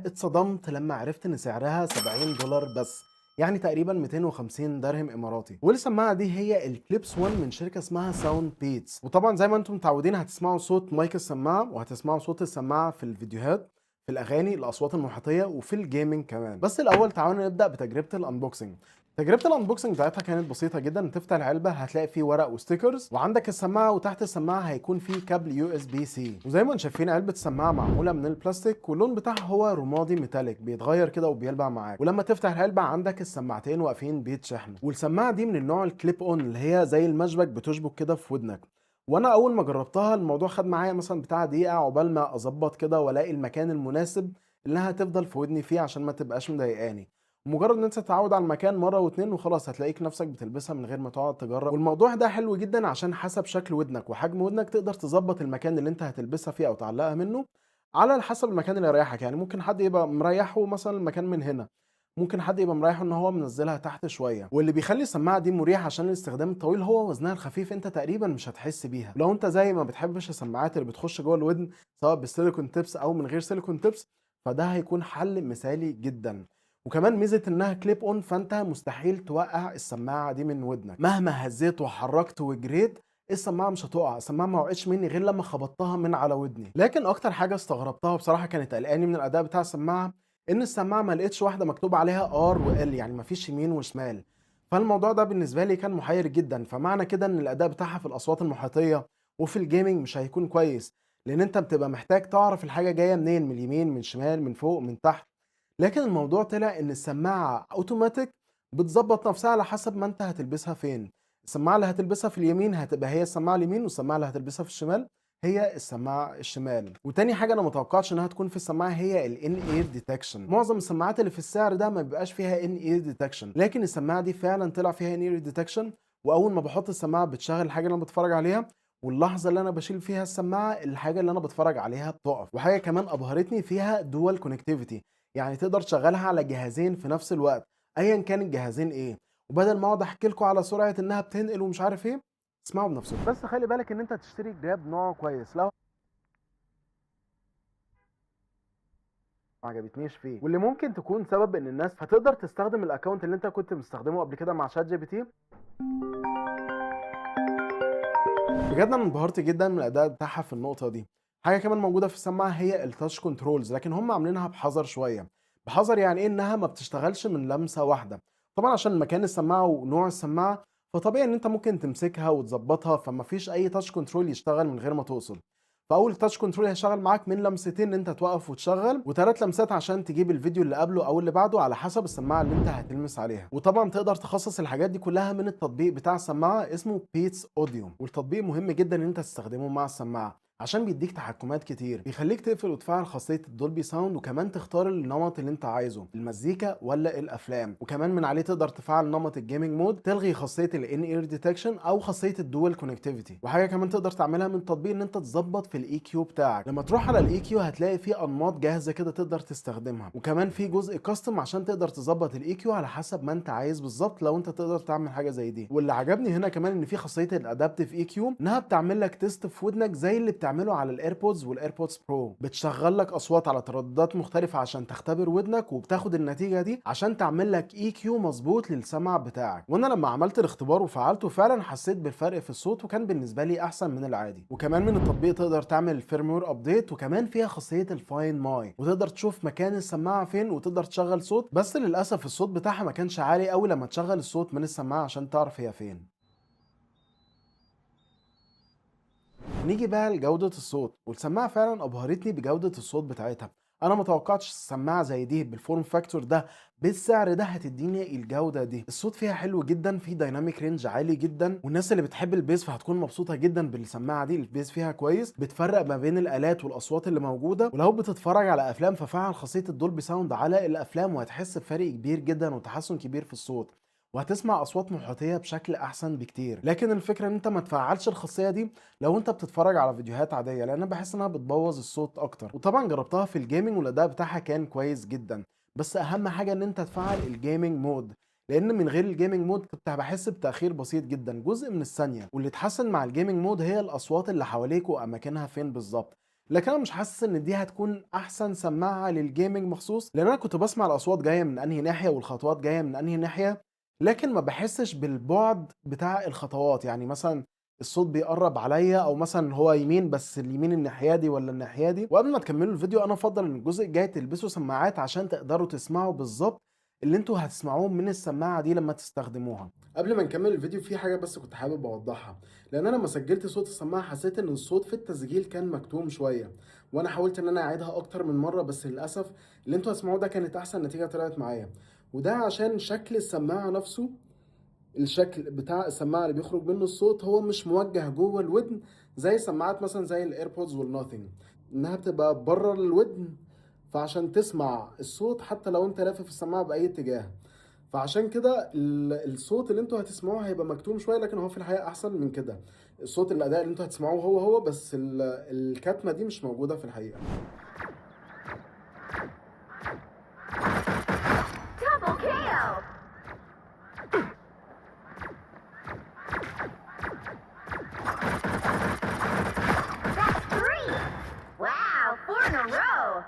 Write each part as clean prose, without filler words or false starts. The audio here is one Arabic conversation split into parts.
اتصدمت لما عرفت ان سعرها $70 بس، يعني تقريبا 250 درهم اماراتي. والسماعه دي هي الكليبس 1 من شركه اسمها ساوند بيتس. وطبعا زي ما انتم متعودين هتسمعوا صوت مايك السماعه وهتسمعوا صوت السماعه في الفيديوهات، في الاغاني، الاصوات المحيطيه، وفي الجيمنج كمان. بس الاول تعالوا نبدا بتجربه الانبوكسنج. تجربه الانبوكسنج بتاعتها كانت بسيطه جدا. تفتح العلبه هتلاقي فيه ورق وستيكرز، وعندك السماعه، وتحت السماعه هيكون فيه كابل يو اس بي سي. وزي ما انتم شايفين علبه السماعه معموله من البلاستيك، واللون بتاعها هو رمادي ميتاليك بيتغير كده وبيلمع معاك. ولما تفتح العلبه عندك السماعتين واقفين بيتشحنوا. والسماعه دي من النوع الكليب اون، اللي هي زي المشبك بتشبك كده في ودنك. وانا اول ما جربتها الموضوع خد معايا مثلا بتاع دقيقه عقبال ما اظبط كده والاقي المكان المناسب اللي هتفضل في ودني فيه عشان ما تبقاش مضايقاني. مجرد ان انت تتعود على المكان مره واتنين وخلاص هتلاقيك نفسك بتلبسها من غير ما تقعد تجرب. والموضوع ده حلو جدا عشان حسب شكل ودنك وحجم ودنك تقدر تظبط المكان اللي انت هتلبسها فيه او تعلقها منه على حسب المكان اللي يريحك. يعني ممكن حد يبقى مريحه مثلا المكان من هنا، ممكن حد يبقى مريحه ان هو منزلها تحت شويه. واللي بيخلي السماعه دي مريحه عشان الاستخدام الطويل هو وزنها الخفيف. انت تقريبا مش هتحس بيها لو انت زي ما بتحبش السماعات اللي بتخش جوه الودن سواء بالسيليكون تيبس او من غير سيليكون تيبس، فده هيكون حل مثالي جدا. وكمان ميزه انها كليب اون، فانت مستحيل توقع السماعه دي من ودنك مهما هزيت وحركت وجريت. السماعه مش هتقع. السماعه ما وقعتش مني غير لما خبطتها من على ودني. لكن اكتر حاجه استغربتها بصراحه كانت قلقاني من الاداء بتاع السماعه، ان السماعه ما لقيتش واحده مكتوب عليها ار وال، يعني ما فيش يمين وشمال. فالموضوع ده بالنسبه لي كان محير جدا. فمعنى كده ان الاداء بتاعها في الاصوات المحيطيه وفي الجيمنج مش هيكون كويس، لان انت بتبقى محتاج تعرف الحاجه جايه منين، من اليمين، من الشمال، من فوق، من تحت. لكن الموضوع طلع ان السماعه اوتوماتيك بتظبط نفسها على حسب ما انت هتلبسها فين. السماعه اللي هتلبسها في اليمين هتبقى هي السماعه اليمين، والسماعه اللي هتلبسها في الشمال هي السماعه الشمال. وتاني حاجه انا متوقعتش انها تكون في السماعه هي الان اير ديتكشن. معظم السماعات اللي في السعر ده ما بيبقاش فيها ان اير ديتكشن، لكن السماعه دي فعلا طلع فيها ان اير ديتكشن. واول ما بحط السماعه بتشغل الحاجه اللي انا بتفرج عليها، واللحظه اللي انا بشيل فيها السماعه الحاجه اللي انا بتفرج عليها بتقف. وحاجه كمان ابهرتني فيها دول كونكتيفيتي، يعني تقدر تشغلها على جهازين في نفس الوقت ايا كان الجهازين ايه. وبدل ما اقعد احكي لكم على سرعه انها بتنقل ومش عارف ايه، اسمعوا بنفسكم. بس خلي بالك ان انت تشتري جراب نوع كويس، لو ما عجبتنيش فيه واللي ممكن تكون سبب ان الناس هتقدر تستخدم الاكونت اللي انت كنت مستخدمه قبل كده مع شات جي بي تي. بجد انا انبهرت جدا من الاداء بتاعها في النقطه دي. حاجه كمان موجوده في السماعه هي التاتش كنترولز، لكن هم عاملينها بحذر شويه. بحذر يعني ايه؟ انها ما بتشتغلش من لمسه واحده. طبعا عشان مكان السماعه ونوع السماعه، فطبيعي ان انت ممكن تمسكها وتظبطها، فما فيش اي تاتش كنترول يشتغل من غير ما توصل. فاول تاتش كنترول هيشتغل معاك من لمستين ان انت توقف وتشغل، وثلاث لمسات عشان تجيب الفيديو اللي قبله او اللي بعده على حسب السماعه اللي انت هتلمس عليها. وطبعا تقدر تخصص الحاجات دي كلها من التطبيق بتاع السماعه اسمه بيتس اوديو. والتطبيق مهم جدا ان انت تستخدمه مع السماعه عشان بيديك تحكمات كتير. بيخليك تقفل وتفعل خاصيه الدولبي ساوند، وكمان تختار النمط اللي انت عايزه، المزيكا ولا الافلام. وكمان من عليه تقدر تفعل نمط الجيمنج مود، تلغي خاصيه الان اير ديتكشن او خاصيه الدول كونكتيفيتي. وحاجه كمان تقدر تعملها من التطبيق ان انت تظبط في الاي كيو بتاعك. لما تروح على الاي كيو هتلاقي فيه انماط جاهزه كده تقدر تستخدمها، وكمان في جزء كاستم عشان تقدر تظبط الاي كيو على حسب ما انت عايز بالظبط لو انت تقدر تعمل حاجه زي دي. واللي عجبني هنا كمان ان في خاصيه الادابتيف اي كيو، انها بتعمل لك تيست في ودنك زي اللي بتعمله على الايربودز والايربودز برو. بتشغل لك اصوات على ترددات مختلفه عشان تختبر ودنك، وبتاخد النتيجه دي عشان تعمل لك اي كيو مظبوط للسمع بتاعك. وانا لما عملت الاختبار وفعلته فعلا حسيت بالفرق في الصوت، وكان بالنسبه لي احسن من العادي. وكمان من التطبيق تقدر تعمل فيرموير ابديت، وكمان فيها خاصيه الفاين ماي، وتقدر تشوف مكان السماعه فين وتقدر تشغل صوت. بس للاسف الصوت بتاعها ما كانش عالي قوي لما تشغل الصوت من السماعه عشان تعرف هي فين. نيجي بقى لجودة الصوت، والسماعة فعلا أبهرتني بجودة الصوت بتاعتها. أنا متوقعتش السماعة زي دي بالفورم فاكتور ده بالسعر ده هتديني الجودة دي. الصوت فيها حلو جدا، في دايناميك رينج عالي جدا، والناس اللي بتحب البيز فهتكون مبسوطة جدا بالسماعة دي. البيز فيها كويس، بتفرق ما بين الآلات والأصوات اللي موجودة. ولو بتتفرج على أفلام ففعل خاصية الدولبي ساوند على الأفلام، وهتحس بفرق كبير جدا وتحسن كبير في الصوت، وهتسمع اصوات محيطيه بشكل احسن بكتير. لكن الفكره ان انت ما تفعلش الخاصيه دي لو انت بتتفرج على فيديوهات عاديه، لان بحس انها بتبوظ الصوت اكتر. وطبعا جربتها في الجيمنج والاداء بتاعها كان كويس جدا. بس اهم حاجه ان انت تفعل الجيمنج مود، لان من غير الجيمنج مود كنت بحس بتاخير بسيط جدا، جزء من الثانيه. واللي اتحسن مع الجيمنج مود هي الاصوات اللي حواليك واماكنها فين بالظبط، لكن انا مش حاسس ان دي هتكون احسن سماعه للجيمنج مخصوص، لان انا كنت بسمع الاصوات جايه من انهي ناحيه والخطوات جايه من انهي ناحيه، لكن ما بحسش بالبعد بتاع الخطوات. يعني مثلا الصوت بيقرب عليا، او مثلا هو يمين بس اليمين الناحيه دي ولا الناحيه دي. وقبل ما تكملوا الفيديو انا افضل ان الجزء الجاي تلبسوا سماعات عشان تقدروا تسمعوا بالظبط اللي انتوا هتسمعوه من السماعه دي لما تستخدموها. قبل ما نكمل الفيديو في حاجه بس كنت حابب اوضحها، لان انا لما سجلت صوت السماعه حسيت ان الصوت في التسجيل كان مكتوم شويه، وانا حاولت ان انا اعيدها اكتر من مره، بس للاسف اللي انتوا هتسمعوه ده كانت احسن نتيجه طلعت معايا. وده عشان شكل السماعه نفسه، الشكل بتاع السماعه اللي بيخرج منه الصوت هو مش موجه جوه الودن زي سماعات مثلا زي الايربودز والناثينج، انها بتبقى بره الودن، فعشان تسمع الصوت حتى لو انت لافف السماعه باي اتجاه. فعشان كده الصوت اللي انتوا هتسمعوه هيبقى مكتوم شويه، لكن هو في الحقيقه احسن من كده. الصوت الاداء اللي انتوا هتسمعوه هو بس الكتمه دي مش موجوده في الحقيقه. Double KO! That's three! Wow, four in a row!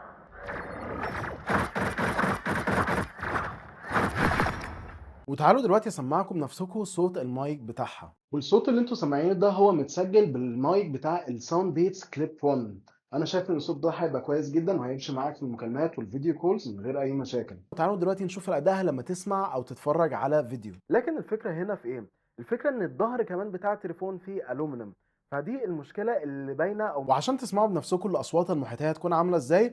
وتعالوا دلوقتي اسمعكم نفسكم صوت المايك بتاعها. والصوت اللي انتوا سامعينه ده هو متسجل بالمايك بتاع الساوند بيتس كليب 1. انا شايف ان الصوت ده هيبقى كويس جدا وهيمشي معاك في المكالمات والفيديو كولز من غير اي مشاكل. تعالوا دلوقتي نشوف الاداء لما تسمع او تتفرج على فيديو. لكن الفكره هنا في ايه؟ الفكره ان الظهر كمان بتاع التليفون فيه الومنيوم، فدي المشكله اللي باينه. وعشان تسمعوا بنفسكم الاصوات المحيطيه هتكون عامله ازاي،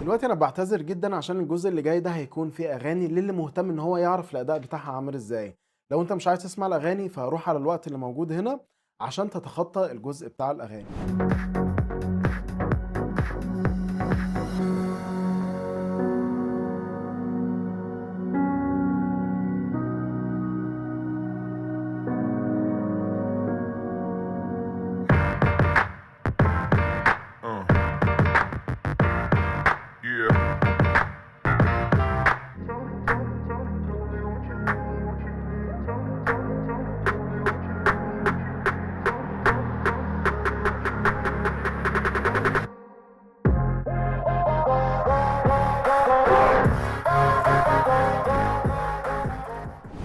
دلوقتي انا بعتذر جدا عشان الجزء اللي جاي ده هيكون فيه اغاني للي مهتم ان هو يعرف الاداء بتاعها عامل ازاي. لو انت مش عايز تسمع الاغاني فروح على الوقت اللي موجود هنا عشان تتخطى الجزء بتاع الاغاني. Yeah.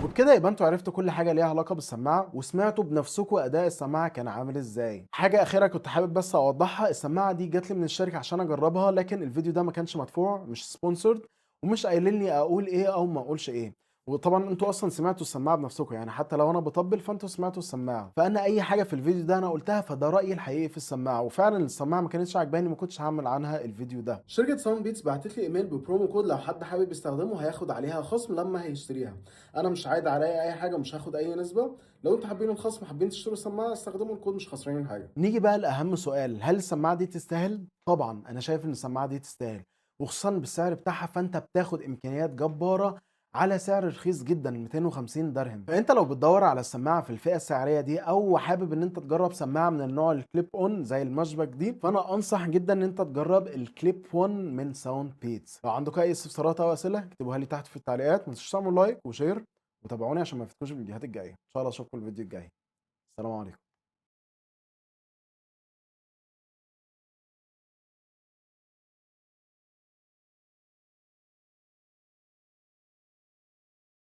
وبكده يبقى انتوا عرفتوا كل حاجه ليها علاقه بالسماعه، وسمعتوا بنفسكم اداء السماعه كان عامل ازاي. حاجه اخيره كنت حابب بس اوضحها، السماعه دي جات لي من الشركه عشان اجربها، لكن الفيديو ده ما كانش مدفوع، مش سبونسرد، ومش قايلين لي اقول ايه او ما اقولش ايه. وطبعا انتوا اصلا سمعتوا السماعه بنفسكم، يعني حتى لو انا بطبل فانتوا سمعتوا السماعه، فانا اي حاجه في الفيديو ده انا قلتها فده رايي الحقيقي في السماعه، وفعلا السماعه ما كانتش عجباني، ما كنتش هعمل عنها الفيديو ده. شركه ساوند بيتس بعتت لي ايميل ببرومو كود، لو حد حابب يستخدمه هياخد عليها خصم لما هيشتريها. انا مش عايد عليا اي حاجه، مش هاخد اي نسبه. لو انتوا حابين الخصم، حابين تشتروا السماعه، استخدموا الكود، مش خسرانين حاجه. نيجي بقى لاهم سؤال، هل السماعه دي تستاهل؟ طبعا انا شايف ان السماعه دي تستاهل، وخصوصا بالسعر بتاعها، فانت بتاخد امكانيات جباره على سعر رخيص جدا 250 درهم. فانت لو بتدور على السماعه في الفئه السعريه دي، او حابب ان انت تجرب سماعه من النوع الكليب اون زي المشبك دي، فانا انصح جدا ان انت تجرب الكليب 1 من ساوند بيتس. لو عندكم اي استفسارات او اسئله اكتبوها لي تحت في التعليقات، ما تنسوش تعملوا لايك وشير وتابعوني عشان ما يفوتكوش الفيديوهات الجايه. ان شاء الله اشوفكم الفيديو الجاي. السلام عليكم.